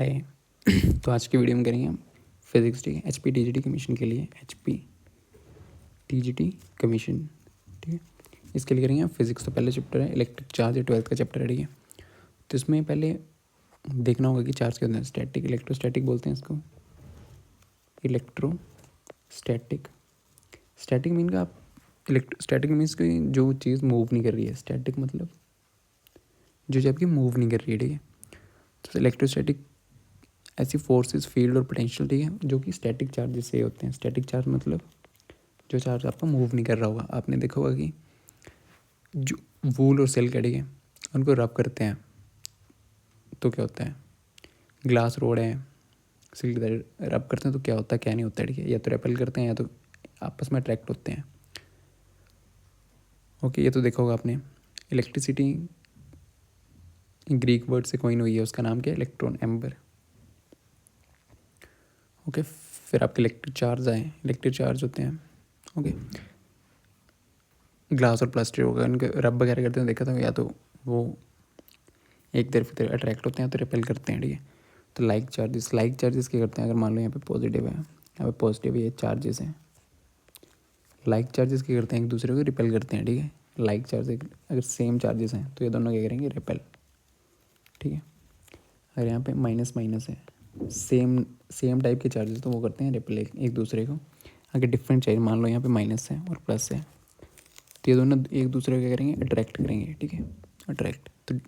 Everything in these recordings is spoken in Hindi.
है। तो आज की वीडियो में करेंगे हम फिजिक्स, ठीक है, HP TGT कमीशन के लिए, HP TGT कमीशन, ठीक है। इसके लिए करेंगे हम फिजिक्स। तो पहले चैप्टर है इलेक्ट्रिक चार्ज, 12th का चैप्टर है, ठीक है। तो इसमें पहले देखना होगा कि चार्ज क्या होता है। स्टैटिक, इलेक्ट्रोस्टैटिक बोलते हैं इसको, इलेक्ट्रोस्टैटिक। स्टैटिक मीन का आप स्टैटिक मीन्स कि जो चीज़ मूव नहीं कर रही है। स्टैटिक मतलब जो आपकी मूव नहीं कर रही है, ठीक है। तो इलेक्ट्रोस्टैटिक ऐसी फोर्सेस, फील्ड और पोटेंशियल, ठीक है, जो कि स्टैटिक चार्जेस से होते हैं। स्टैटिक चार्ज मतलब जो चार्ज आपका मूव नहीं कर रहा होगा। आपने देखा होगा कि जो वूल और सिल्क है, ठीक है, उनको रब करते हैं तो क्या होता है, ग्लास रोड है, सिल्क रब करते हैं तो क्या होता है, क्या नहीं होता है, ठीक है। या तो रेपल करते हैं या तो आपस में अट्रैक्ट होते हैं। ओके, ये तो देखा होगा आपने। इलेक्ट्रिसिटी ग्रीक वर्ड से कॉइन हुई है, उसका नाम क्या है, इलेक्ट्रॉन, एम्बर। ओके, फिर आपके इलेक्ट्रिक चार्ज आए। इलेक्ट्रिक चार्ज होते हैं, ओके, ग्लास और प्लास्टिक होगा, इनके रब वगैरह करते हैं, देखा था, या तो वो एक तरफ की तरफ अट्रैक्ट होते हैं तो रिपेल करते हैं, ठीक है। तो लाइक चार्जेस क्या करते हैं, अगर मान लो यहाँ पे पॉजिटिव है, यहाँ पे पॉजिटिव ये चार्जेस हैं। लाइक चार्जेस क्या करते हैं, एक दूसरे को रिपेल करते हैं, ठीक है। लाइक चार्ज अगर सेम चार्जेस हैं तो ये दोनों क्या करेंगे, रिपेल, ठीक है। अगर यहाँ पे माइनस माइनस है, सेम टाइप के चार्जेस, तो वो करते हैं रिपेल एक दूसरे को। अगर डिफरेंट चार्ज, मान लो यहाँ पे माइनस है और प्लस है, तो ये दोनों एक दूसरे को क्या करेंगे, अट्रैक्ट करेंगे, ठीक है, अट्रैक्ट। तो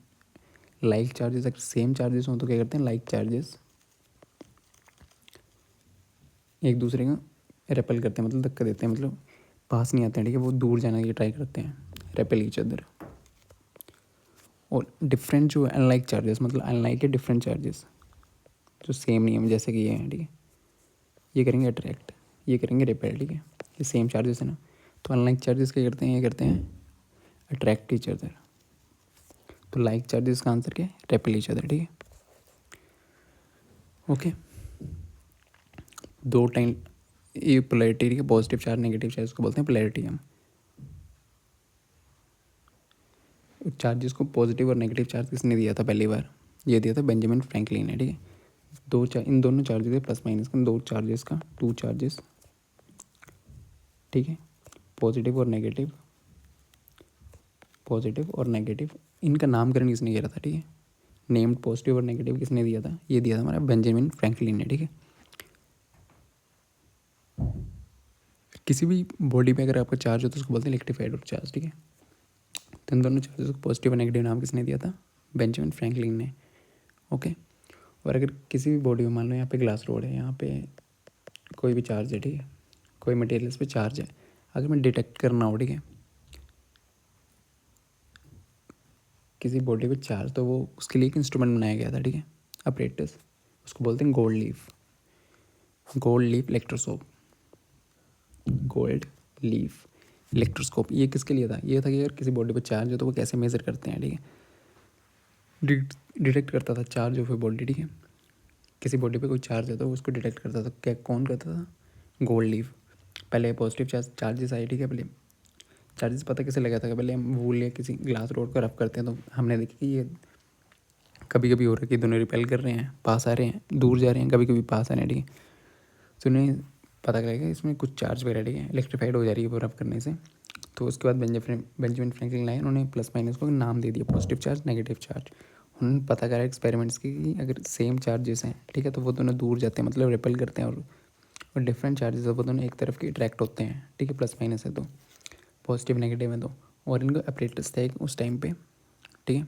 लाइक चार्जेस अगर सेम चार्जेस हों तो क्या करते हैं, लाइक चार्जेस एक दूसरे का रेपल करते हैं, मतलब धक्का देते हैं, मतलब पास नहीं आते हैं, ठीक है, वो दूर जाने की ट्राई करते हैं, रेपल ईच अदर। और डिफरेंट जो अनलाइक चार्जेस, मतलब अनलाइक है डिफरेंट चार्जेस जो सेम नहीं है, जैसे कि ये हैं, ठीक है, ये करेंगे अट्रैक्ट, ये करेंगे रेपेल, ठीक है। ये सेम चार्जेस है ना। तो अनलाइक चार्जेस क्या करते हैं, ये करते हैं अट्रैक्ट ईच अदर। तो लाइक चार्जेस का आंसर क्या है, रेपेल ईच अदर, ठीक है। ओके, दो टाइम ये पोलैरिटी, ठीक है, पॉजिटिव चार्ज नेगेटिव चार्ज को बोलते हैं पोलैरिटी। हम चार्जेस को पॉजिटिव और नेगेटिव चार्ज किसने दिया था पहली बार, ये दिया था बेंजामिन फ्रैंकलिन ने, ठीक है। इन दोनों चार्जेस के प्लस माइनस का, दो चार्जेस का, टू चार्जेस, ठीक है, पॉजिटिव और नेगेटिव, पॉजिटिव और नेगेटिव, इनका नामकरण किसने किया था, ठीक है। नेम्ड पॉजिटिव और नेगेटिव किसने दिया था, ये दिया था हमारा बेंजामिन फ्रैंकलिन ने, ठीक है। किसी भी बॉडी पे अगर आपका चार्ज हो तो उसको बोलते हैं इलेक्ट्रिफाइड चार्ज, ठीक है। तो इन दोनों चार्जेस को पॉजिटिव और नेगेटिव नाम किसने दिया था, बेंजामिन फ्रैंकलिन ने, ओके। और अगर किसी भी बॉडी में, मान लो यहाँ पे ग्लास रोड है, यहाँ पे कोई भी चार्ज है, ठीक है, कोई मटेरियल्स पे चार्ज है, अगर मैं डिटेक्ट करना हो, ठीक है, किसी बॉडी पे चार्ज, तो वो उसके लिए एक इंस्ट्रूमेंट बनाया गया था, ठीक है, अपरेटस, उसको बोलते हैं gold leaf electroscope, gold leaf electroscope. ये किसके लिए था, ये था कि अगर किसी बॉडी पे चार्ज है तो वो कैसे मेजर करते हैं, ठीक है। डिटेक्ट करता था चार्ज ऑफ ए बॉडी, ठीक है। किसी बॉडी पे कोई चार्ज है तो उसको डिटेक्ट करता था, क्या कौन करता था, गोल्ड लीफ। पहले पॉजिटिव चार्जेस आए, ठीक है। पहले चार्जेस पता कैसे लगा था कि पहले हम वूल या किसी ग्लास रोड को रफ करते हैं तो हमने देखा कि ये कभी कभी हो रहा है कि दोनों रिपेल कर रहे हैं, पास आ रहे हैं, दूर जा रहे हैं, कभी कभी पास आ रहे हैं, ठीक है। तो उन्हें पता लगेगा इसमें कुछ चार्ज वगैरह, ठीक है, इलेक्ट्रीफाइड हो जा रही है वो रफ करने से। तो उसके बाद बेंजामिन फ्रैंकलिन आए, उन्होंने प्लस माइनस को नाम दे दिया, पॉजिटिव चार्ज नेगेटिव चार्ज। उन्होंने पता करा एक्सपेरिमेंट्स की कि अगर सेम चार्जेस हैं, ठीक है, तो वो दोनों दूर जाते हैं, मतलब रिपेल करते हैं। और डिफरेंट चार्जेस है वो दोनों एक तरफ की अट्रैक्ट होते हैं, ठीक है, प्लस माइनस है तो, पॉजिटिव नेगेटिव है तो। और इनको अपरेटस था एक उस टाइम पे, ठीक है,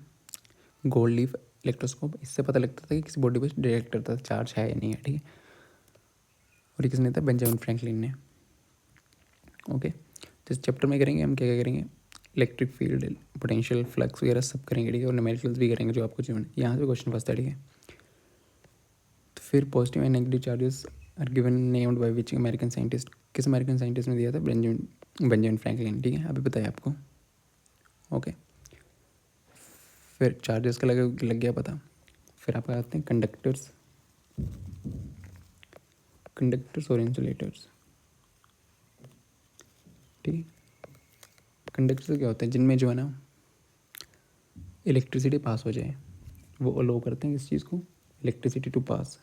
गोल्ड लीफ इलेक्ट्रोस्कोप। इससे पता लगता था कि किसी बॉडी पर डिटेक्ट करता था चार्ज है या नहीं है, ठीक है। और ये किसने था, बेंजामिन फ्रैंकलिन ने, ओके। तो इस चैप्टर में करेंगे हम क्या क्या करेंगे, इलेक्ट्रिक फील्ड, पोटेंशियल, फ्लक्स वगैरह सब करेंगे, ठीक है। और न्यूमेरिकल्स भी करेंगे जो आपको चाहिए, यहाँ से क्वेश्चन फंसता है, ठीक है। तो फिर positive and negative charges are given named by which American scientist, किस अमेरिकन साइंटिस्ट ने दिया था, बेंजामिन फ्रैंकलिन, ठीक है, अभी बताया आपको, ओके। फिर चार्जेस का लग गया पता। फिर आप आते हैं कंडक्टर्स और इंसुलेटर्स, ठीक है। कंडक्टर्स क्या होते हैं, जिनमें जो है ना इलेक्ट्रिसिटी पास हो जाए, वो अलो करते हैं इस चीज़ को, इलेक्ट्रिसिटी टू पास,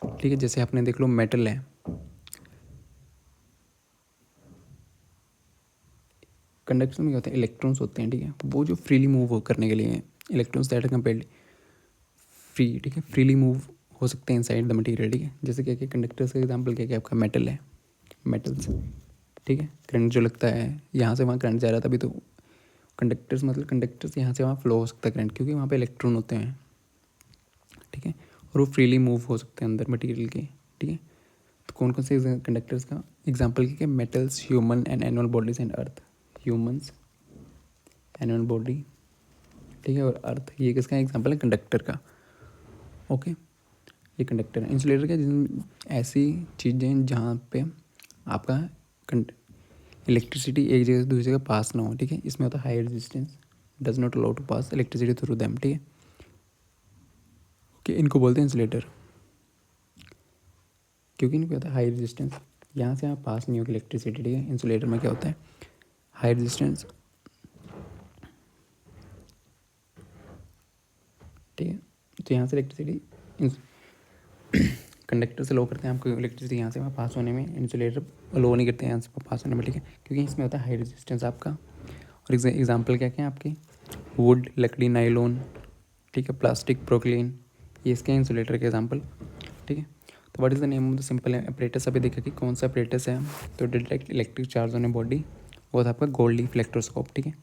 ठीक है। जैसे आपने देख लो मेटल है, कंडक्शन में क्या होता है, इलेक्ट्रॉन्स होते हैं, ठीक है। वो जो फ्रीली मूव करने के लिए electrons that are compared free, ठीक है, फ्रीली मूव हो सकते हैं इनसाइड द मटेरियल, ठीक है। जैसे क्या क्या कंडक्टर्स का एग्जांपल क्या क्या आपका मेटल है, मेटल्स, ठीक है। करंट जो लगता है यहाँ से वहाँ करंट जा रहा था, अभी तो कंडक्टर्स मतलब कंडक्टर्स यहाँ से वहाँ फ्लो हो सकता है करंट, क्योंकि वहाँ पे इलेक्ट्रॉन होते हैं, ठीक है। और वो फ्रीली मूव हो सकते हैं अंदर मटेरियल के, ठीक है। तो कौन कौन से कंडक्टर्स का एग्जांपल क्या, metals, human and animal bodies and earth, humans, animal body, ठीक है, और अर्थ, ये किसका एग्जांपल है, कंडक्टर का, ओके। ये कंडक्टर है। इंसुलेटर क्या, जिसमें ऐसी चीज़ें जहाँ पे आपका इलेक्ट्रिसिटी एक जगह से दूसरी जगह पास ना हो, ठीक है। इसमें होता है high resistance, does not allow to pass electricity through them, ठीक है, ओके। इनको बोलते हैं इंसुलेटर, क्योंकि इनको होता है हाई रेजिस्टेंस, यहाँ से यहाँ पास नहीं होगी इलेक्ट्रिसिटी, ठीक है। इंसुलेटर में क्या होता है, हाई रेजिस्टेंस, ठीक है। तो यहाँ से इलेक्ट्रिसिटी कंडक्टर से लो करते हैं आपको इलेक्ट्रिसिटी यहाँ से वहाँ पास होने में, इंसुलेटर लो नहीं करते हैं यहाँ से पास होने में, ठीक है, क्योंकि इसमें होता है हाई रेजिस्टेंस आपका। और एग्जांपल क्या क्या है आपके, वुड, लकड़ी, नाइलॉन, ठीक है, प्लास्टिक, प्रोक्लीन, ये इसके इंसुलेटर के एग्जांपल, ठीक है। तो what is the name of the simple apparatus, अभी देखा कि कौन सा अपरेटस है, तो detect electric charge on a body, वो था आपका गोल्ड लीफ इलेक्ट्रोस्कोप, ठीक है।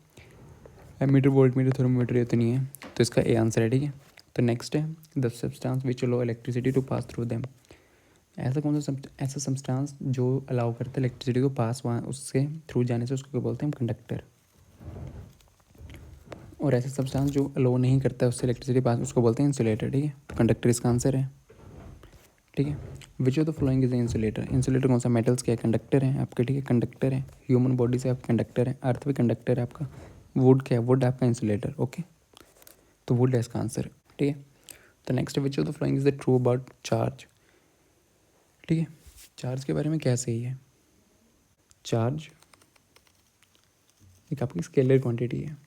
एमीटर, वोल्ट मीटर, थर्मोमीटर ये तो नहीं है, तो इसका ए आंसर है, ठीक है। तो नेक्स्ट है the substance which allow electricity to pass through them, ऐसा कौन सा ऐसा सब्सटेंस जो अलाउ करता है इलेक्ट्रिसिटी को पास वहाँ उससे थ्रू जाने से, उसको क्या बोलते हैं हम, कंडक्टर। और ऐसा सब्सटेंस जो अलाउ नहीं करता है उससे इलेक्ट्रिसिटी पास, उसको बोलते हैं इंसुलेटर, ठीक है। तो कंडक्टर इसका आंसर है, ठीक है। Which of the following is insulator, insulator कौन सा, मेटल्स क्या है, कंडक्टर है आपके, ठीक है, कंडक्टर है। ह्यूमन बॉडी से आपका कंडक्टर है, अर्थ भी कंडक्टर है आपका। वुड क्या है, वुड आपका इंसुलेटर, ओके। तो वुड है इसका आंसर, ठीक है। तो next which of the following is the true about charge, ठीक है। चार्ज के बारे में क्या सही है, चार्ज एक आपकी स्केलर क्वांटिटी है,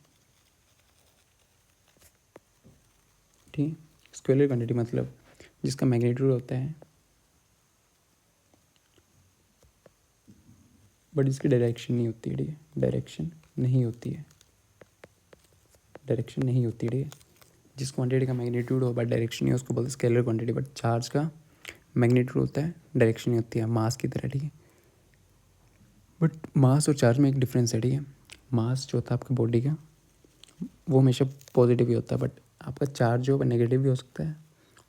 ठीक है। स्केलर क्वांटिटी मतलब जिसका मैग्नीट्यूड होता है बट इसकी डायरेक्शन नहीं होती है, ठीक है, डायरेक्शन नहीं होती है, डायरेक्शन नहीं होती है, ठीक है। जिस क्वांटिटी का मैग्नीट्यूड हो बट डायरेक्शन नहीं हो उसको बोलते हैं स्केलर क्वांटिटी, बट चार्ज का मैग्नीट्यूड होता है, डायरेक्शन नहीं होती है, मास की तरह, ठीक है। बट मास और चार्ज में एक डिफरेंस है, ठीक है। मास जो होता है आपकी बॉडी का वो हमेशा पॉजिटिव ही होता है, बट आपका चार्ज जो है नेगेटिव भी हो सकता है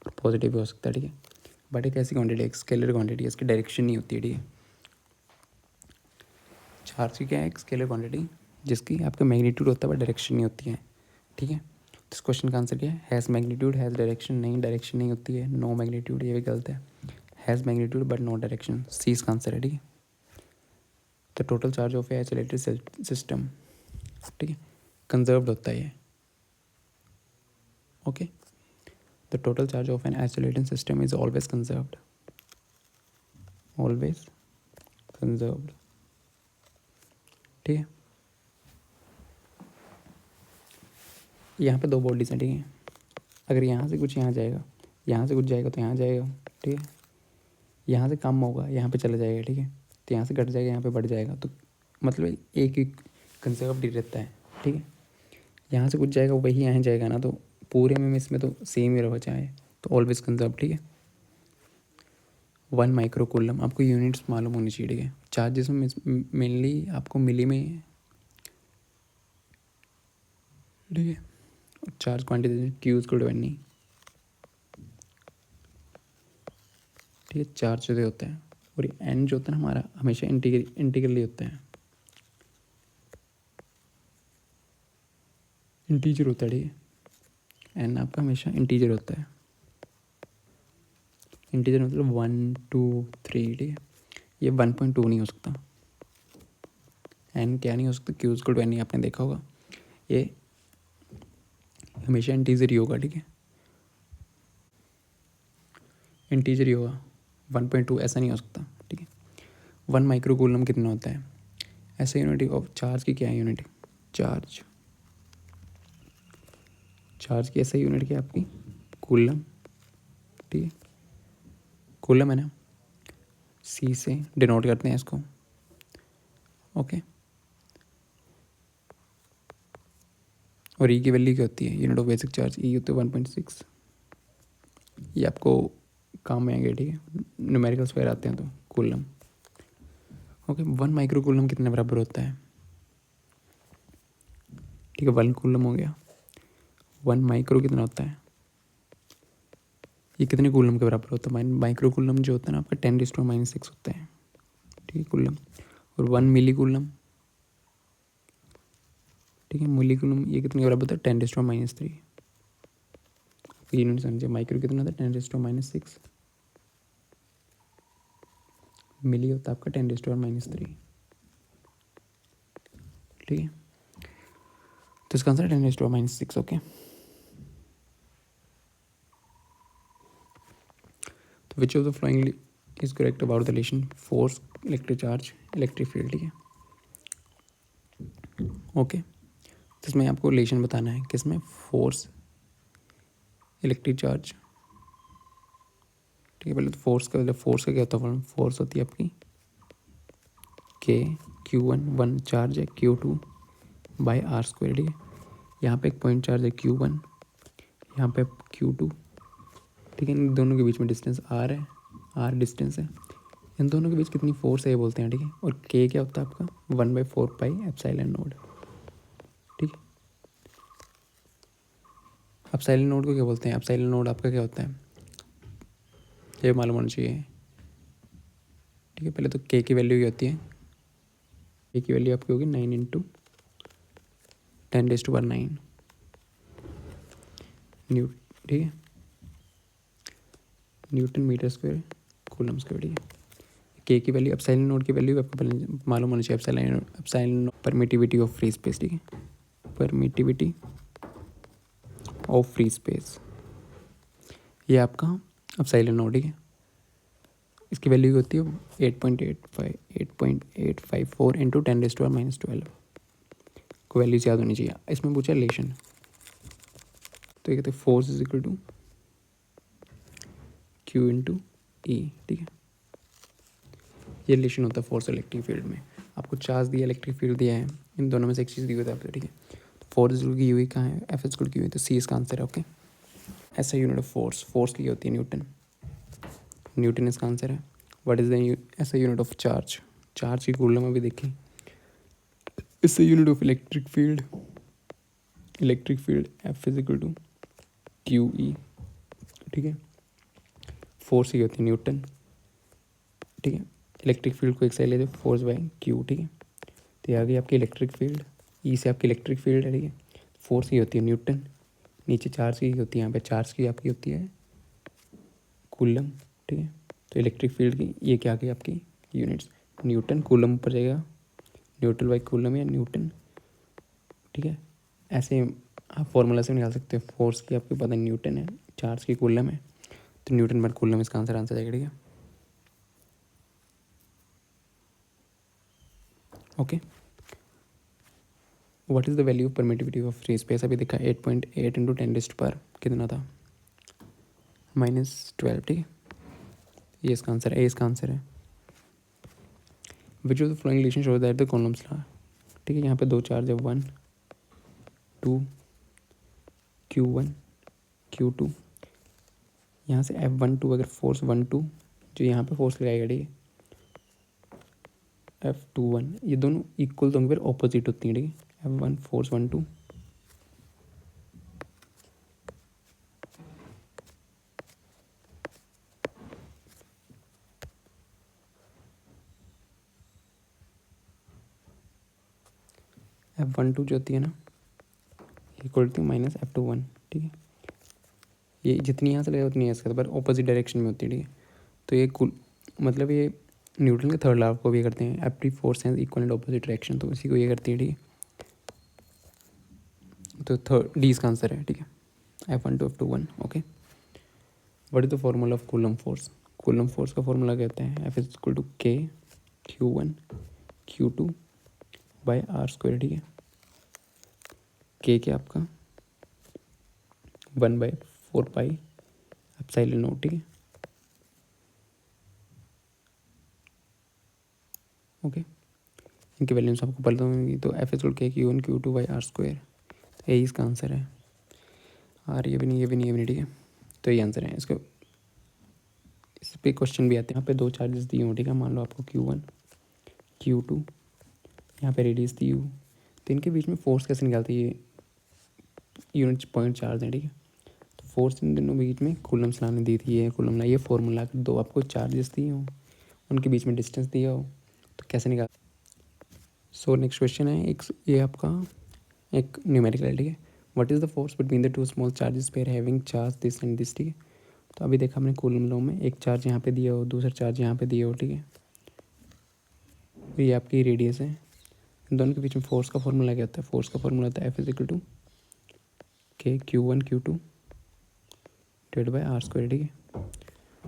और पॉजिटिव भी हो सकता है, ठीक है। बट एक ऐसी क्वांटिटी, एक स्केलर क्वांटिटी है, इसकी डायरेक्शन नहीं होती है, ठीक है। चार्ज की क्या है, एक स्केलर क्वांटिटी जिसकी आपका मैग्नीट्यूड होता है बट डायरेक्शन नहीं होती है, ठीक है। तो इस क्वेश्चन का आंसर क्या है, हैज़ मैग्नीट्यूड हैज़ डायरेक्शन, नहीं डायरेक्शन नहीं होती है, नो मैग्नीट्यूड, ये भी गलत है, has magnitude but no direction, C इसका आंसर है, ठीक है। तो total charge of a isolated system, ठीक है, कंजर्व्ड होता है ये, okay. The total charge of an isolated system is always conserved, always conserved, ठीक है। यहाँ पे दो बॉडीज हैं, ठीक है। अगर यहाँ से कुछ यहाँ जाएगा, यहाँ से कुछ जाएगा तो यहाँ जाएगा, ठीक है। यहाँ से कम होगा यहाँ पे चला जाएगा, ठीक है। तो यहाँ से घट जाएगा यहाँ पे बढ़ जाएगा, तो मतलब एक ही कंजर्व्ड ही रहता है, ठीक है। यहाँ से कुछ जाएगा वही यहाँ जाएगा ना, तो पूरे में इसमें तो सेम ही रह जाए, तो ऑलवेज कंजर्व, ठीक है। 1 माइक्रो कूलम, आपको यूनिट्स मालूम होनी चाहिए, ठीक है। चार्जेस में मेनली आपको मिली में, ठीक है। चार्ज क्वांटिटी क्यूज को डिवाइड नहीं, ठीक है। चार्ज जो होता है और एन जो होता है ना हमारा हमेशा इंटीग्रली होता है, इंटीजर होता है, ठीक है। एन आपका हमेशा इंटीजर होता है, इंटीजर मतलब 1 2 3, ठीक है। ये 1.2 नहीं हो सकता, एन क्या नहीं हो सकता, क्यूज को डिवाइड नहीं, आपने देखा होगा, ये हमेशा इंटीजर ही होगा, ठीक है, इंटीजर ही होगा, 1.2 ऐसा नहीं हो सकता, ठीक है। 1 माइक्रो कूलम कितना होता है, ऐसा यूनिट ऑफ चार्ज की क्या है, यूनिट चार्ज, चार्ज की ऐसा यूनिट क्या आपकी कूलम, ठीक है, कूलम है ना, सी से डिनोट करते हैं इसको, ओके। और ई की वैल्यू क्या होती है, यूनिट ऑफ बेसिक चार्ज, ई होते हैं 1.6। ये आपको काम में आएंगे, ठीक है, न्यूमेरिकल स्क्वायर आते हैं तो कूलम, ओके। 1 माइक्रो कूलम कितने बराबर होता है, ठीक है, 1 कूलम हो गया। 1 माइक्रो कितना होता है, ये कितने कूलम के बराबर होता है, माइक्रो कूलम जो होता है ना आपका 10⁻⁻6 होता है, ठीक है, कूलम। और 1 मिली कूलम, ठीक है, मिली कूलम ये कितने के बराबर होता है, 10⁻3। यूनिट समझिए, माइक्रो कितना होता है 10⁻6, मिली होता है आपका 10⁻3, ठीक है। तो इसका आंसर 10⁻6, ओके। तो which of the flowing is correct about the relation force, electric charge, electric field, ठीक है, ओके। तो इसमें आपको रिलेशन बताना है किसमें, फोर्स, इलेक्ट्रिक चार्ज, ठीक है। पहले तो फोर्स का क्या होता है, फोर्स होती है आपकी के Q1, 1 चार्ज है, Q2 बाई आर स्क्वायर, ठीक है। यहाँ पे एक पॉइंट चार्ज है Q1, यहाँ पे Q2, ठीक है। इन दोनों के बीच में डिस्टेंस R है, R डिस्टेंस है। इन दोनों के बीच कितनी फोर्स है ये बोलते हैं, ठीक है। और K क्या होता है आपका 1/4 पाई एप्सिलॉन नोड, ठीक है। एप्सिलॉन नोड को क्या बोलते हैं, एप्सिलॉन नोड आपका क्या होता है ये मालूम होना चाहिए, ठीक है। पहले तो K की वैल्यू क्या होती है, K की वैल्यू आपकी होगी 9 × 10⁻9 न्यूट, ठीक है, newton meter square coulomb square, ठीक है। के की वैल्यू, एप्सिलॉन नोड की वैल्यू आपको पहले मालूम होना चाहिए, epsilon permittivity of free space, ठीक है, परमिटिविटी ऑफ फ्री स्पेस, ये आपका एप्सिलॉन नोड, ठीक है। इसकी वैल्यू होती है 8.854 × 10⁻12 को वैल्यूज याद होनी चाहिए। इसमें पूछा रिलेशन, तो ये कहते हैं force is equal to Q × E, ठीक है। ये रिलेशन होता है फोर्स इलेक्ट्रिक फील्ड में। आपको चार्ज दिया, इलेक्ट्रिक फील्ड दिया है, इन दोनों में से एक चीज़ दी हुई है आपको, ठीक है। तो फोर्स की हुई कहाँ है, एफ इज की हुई, तो सी इसका आंसर है, ओके। ऐसा यूनिट ऑफ फोर्स, फोर्स की होती है न्यूटन, न्यूटन इसका आंसर है। व्हाट इज द ऐसा यूनिट ऑफ चार्ज, चार्ज की कूलम में भी देखी। इससे unit of electric field, electric field F is equal to QE, ठीक है। फोर्स की होती है न्यूटन, ठीक है। इलेक्ट्रिक फील्ड को एक साइड लेते फोर्स बाय Q, ठीक है। तो ये आ गई आपकी इलेक्ट्रिक फील्ड, ई से आपकी इलेक्ट्रिक फील्ड है, ठीक है। फोर्स की होती है न्यूटन, नीचे चार्ज की होती है, यहाँ पे चार्ज की आपकी होती है कूलम, ठीक है। तो इलेक्ट्रिक फील्ड की ये क्या आ गई आपकी यूनिट्स, न्यूटन, कूलम पर जाएगा न्यूटन बाई कूलम या न्यूटन, ठीक है। ऐसे आप फॉर्मूला से निकाल सकते हो, फोर्स की आपको पता न्यूटन है, चार्ज की कूलम है, तो न्यूटन बाई कूलम इसका आंसर जाएगा, ठीक है, okay. What is the value of permittivity of free space, अभी देखा 8.8 × 10⁻, कितना था -12, ठीक है। ये इसका आंसर है, ए इसका आंसर है। Which of the flowing relation shows that the Coulomb's law, ठीक है। यहाँ पे दो चार्ज है 1 2 Q1 Q2, यहाँ से F12 अगर फोर्स 12 जो यहाँ पे फोर्स लगाएगा, ठीक है, F21, ये दोनों इक्वल तो फिर ऑपोजिट होती हैं, ठीक है। F1 फोर्स 12, F12 जो होती है ना इक्वल टू -F21, ठीक है। ये जितनी यहाँ से लगाए उतनी यहाँ से, पर ऑपोजिट डायरेक्शन में होती है, ठीक है। तो ये कुल मतलब ये न्यूटन के थर्ड लॉ को भी करते हैं, every force has equal and opposite direction, तो इसी को ये करती है, ठीक है। तो थर्ड डी इसका आंसर है, ठीक है, F12 F21, okay. What is the formula of coulomb force, coulomb force का फॉर्मूला कहते हैं F is equal to K Q1 Q2 by R square, ठीक है। K क्या आपका 1/4 पाई एप्सिलॉन नॉट, ठीक है। ओके, इनकी वैल्यूज आपको पता होंगी। तो F is K Q one Q two by R square, तो यही इसका आंसर है। और ये भी नहीं, ये भी नहीं, ये भी नहीं, ठीक है। तो ये आंसर है इसको। इस पर क्वेश्चन भी आते हैं। यहाँ पे दो चार्जेस दिए हो, ठीक है। मान लो आपको Q1 Q2, यहाँ पे रेडियस दी हो, तो इनके बीच में फोर्स कैसे निकालते हैं? ये यूनिट पॉइंट चार्ज है, ठीक है। तो फोर्स इन दोनों बीच में कूलम ने दी थी, ये कूलम ये फॉर्मूला, दो आपको चार्जेस दिए हो, उनके बीच में डिस्टेंस दिया हो, तो कैसे निकाल। सो नेक्स्ट क्वेश्चन है एक, ये आपका एक न्यूमेरिकल है, ठीक है। What is the force between the two small charges pair having charge this and this, ठीक है। तो अभी देखा हमने कूलम लॉ में, एक चार्ज यहाँ पे दिया हो, दूसरा चार्ज यहाँ पे दिया हो, ठीक है। ये आपकी रेडियस है। इन दोनों के बीच में फोर्स का फॉर्मूला क्या होता है? फोर्स का फॉर्मूला होता है एफ इज इक्वल टू के Q1 Q2 divide by R square, ठीक है।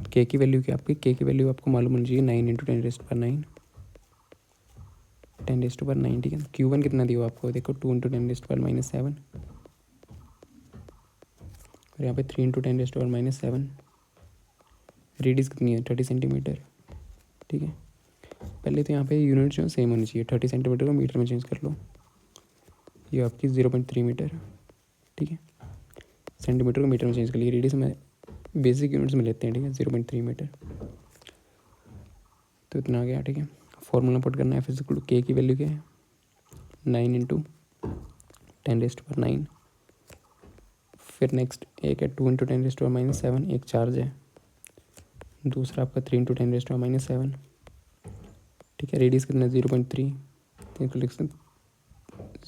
के की वैल्यू क्या आपकी? के की वैल्यू आपको मालूम होनी चाहिए 9 इंटू 10⁻9, 10⁻9, ठीक है। Q1 कितना दिया हो आपको? देखो 2 इंटू 10⁻7, और यहाँ पे 3 इंटू 10⁻7। रेडियस कितनी है? 30 सेंटीमीटर, ठीक है। पहले तो यहाँ पे यूनिट जो सेम होनी चाहिए, 30 सेंटीमीटर को मीटर में चेंज कर लो, ये आपकी 0.3 मीटर, ठीक है। सेंटीमीटर को मीटर में चेंज कर लिया, रेडियस में बेसिक यूनिट्स में लेते हैं, ठीक है। 0.3 मीटर, तो इतना आ गया, ठीक है। फॉर्मूला पुट करना है, फिर के की वैल्यू क्या है? 9 इंटू 10⁻9। फिर नेक्स्ट एक है 2 इंटू 10⁻7, एक चार्ज है। दूसरा आपका 3 इंटू 10⁻7, ठीक है। रेडियस कितना? 0.3, तो लिख सकते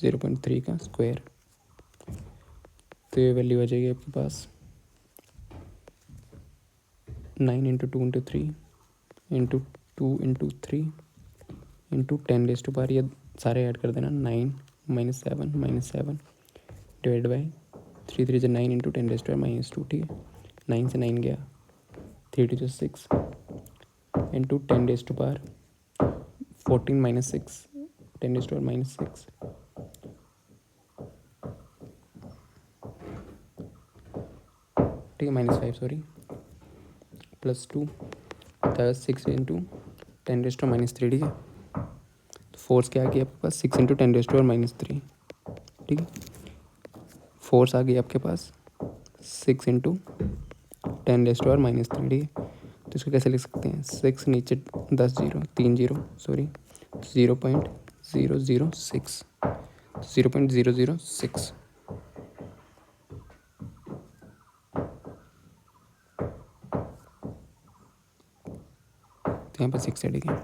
0.3 का स्क्वायर, तो ये वैल्यू आ जाएगी आपके पास 9 into 2 into 3 into 2 into 3 into 10⁻, ये सारे ऐड कर देना, 9 -7 डिवाइड बाई 3 3 9 इंटू 10⁻2, ठीक है। 9 से 9 गया, 3 2 6 इंटू 10⁻14 -6, 10⁻6, ठीक है। -5 सॉरी, +2, 6 इंटू 10⁻3, ठीक है। तो फोर्स क्या आ गई आपके पास? 6 इंटू 10⁻3, ठीक है। फोर्स आ गई आपके पास 6 इंटू 10⁻3, ठीक है। तो इसको कैसे लिख सकते हैं? 6 नीचे 10 जीरो, 3 जीरो सॉरी, 0.006, 0.006, तो यहाँ पर 6 है, ठीक है।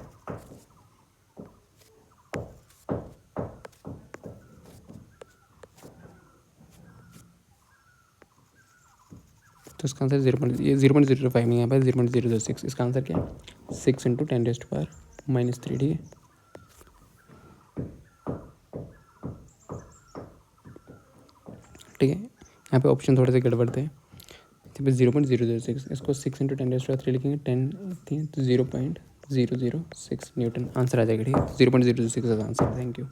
तो इसका आंसर 0.05 नहीं, यहाँ पर 0.006। इसका आंसर क्या है? 6 इंटू 10⁻3, ठीक है। ठीक है, यहाँ पे ऑप्शन थोड़े से गड़बड़ थे। 0.006, इसको 6 इंटू 10⁻3 लिखेंगे, 10 तो 0.006 न्यूटन आंसर आ जाएगा, ठीक है। 0.006 आंसर। Thank you.